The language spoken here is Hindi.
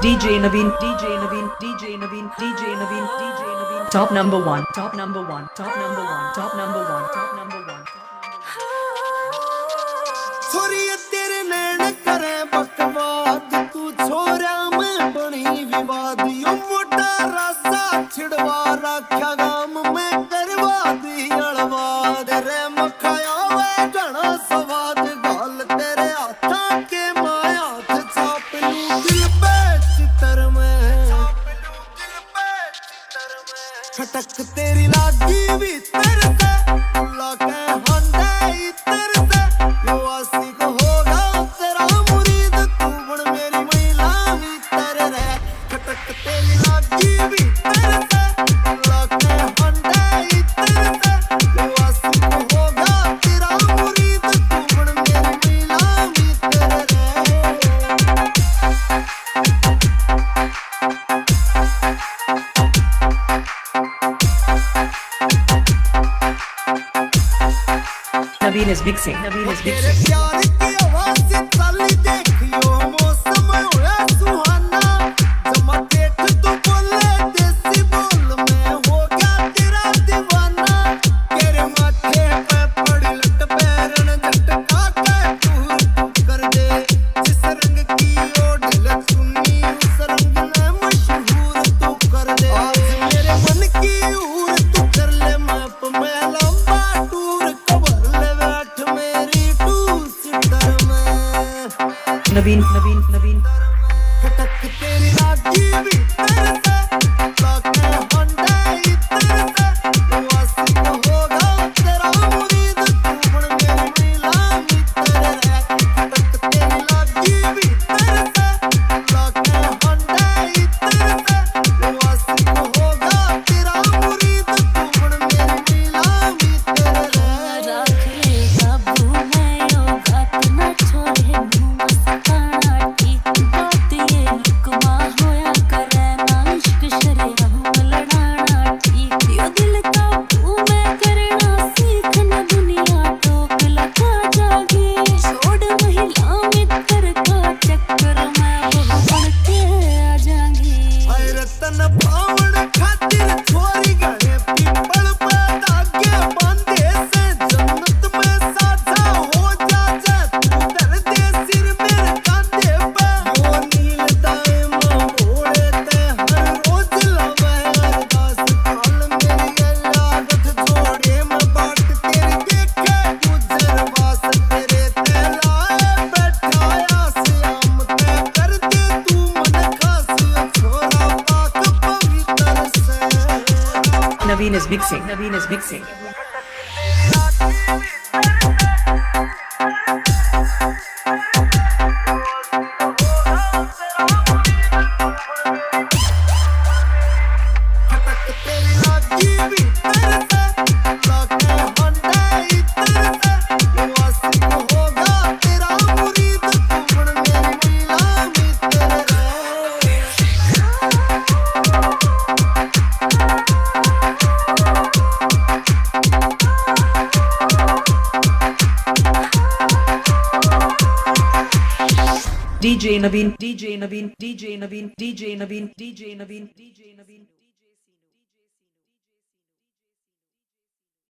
DJ Naveen, DJ Naveen, DJ Naveen, DJ Naveen, DJ Naveen. Top number one, top number one, top number one, top number one, top number one. छोरी तेरे नैन करे बकवाद तू छोरा में बनी विवाद यो मोटा रासा छिड़वा रखा गाम में करवा दी अड़वाद रे मखाया वे घना स्वाद गाल तेरे हाथा के माया छाप लू दिल पे चितर में खटक तेरी लागी भी तेरे से लाके हंडे इतर से यो आसी को होगा तेरा मुरीद तू बन मेरी महिला भी तेरे रे खटक तेरी लागी भी तेरे से लाके हंडे इतर से यो आसी को होगा तेरा मुरीद तू बन मेरी महिला भी तेरे रे Naveen is mixing. Naveen is तेरे mixing. प्यार की आवाज़ से चली देखियो मौसम हुआ सुहाना जमा देख तू बोले देसी बोल में हो गया तेरा दीवाना तेरे माथे पे पड़ी लट पैरन झटका के तू कर दे जिस रंग की ओढ़ सुन्नी उस रंग में मशहूर तू कर दे आज मेरे मन की हूर तू कर ले मैप में लंबा टूर कवर ले बैठ मेरी टू सीटर में Naveen, Naveen, Naveen. खटक तेरी लागी भी तेरे से लाके हंडे इतर से यो आसी को होगा तेरा मुरीद तू बन मेरी महिला भी तेरे रे खटक तेरी लागी भी तेरे से लाके हंडे इतर से यो आसी को होगा तेरा मुरीद तू बन मेरी महिला भी तेरे रे रख ले काबू में यो बात न छोड़े मुँह सकाना ठीक बात ये लुकमा होया करे ना इश्क शरीआम लड़ाना ठीक यो दिल काबू में करना सीखना दुनिया टोक लगा जागे छोड़ महिला मित्र का चक्कर में वो बढ़ के आ जाएंगी हाय रतन पावन खातिर छोरी गए पीपल पे धागे बांधे से जन्नत में साझा हो जा तू दर्द सिर मेरे कांधे पे वो नील दाएमा घोड़े ते हर रोज लावे अरदास काल मेरी लागत जोड़े में बाट तेरी देखे गुजर वास तेरे ते लाए बैठाया श्याम ते कर दे तू मन खास छोरा पाक पवित्र से Naveen is mixing. Naveen is mixing. खटक तेरी लागी भी तेरे से लाके हंडे इतर से यो आसी को होगा तेरा मुरीद तू बन मेरी महिला भी तेरे रे DJ Naveen, DJ Naveen, DJ Naveen, DJ Naveen, DJ Naveen, DJ Naveen.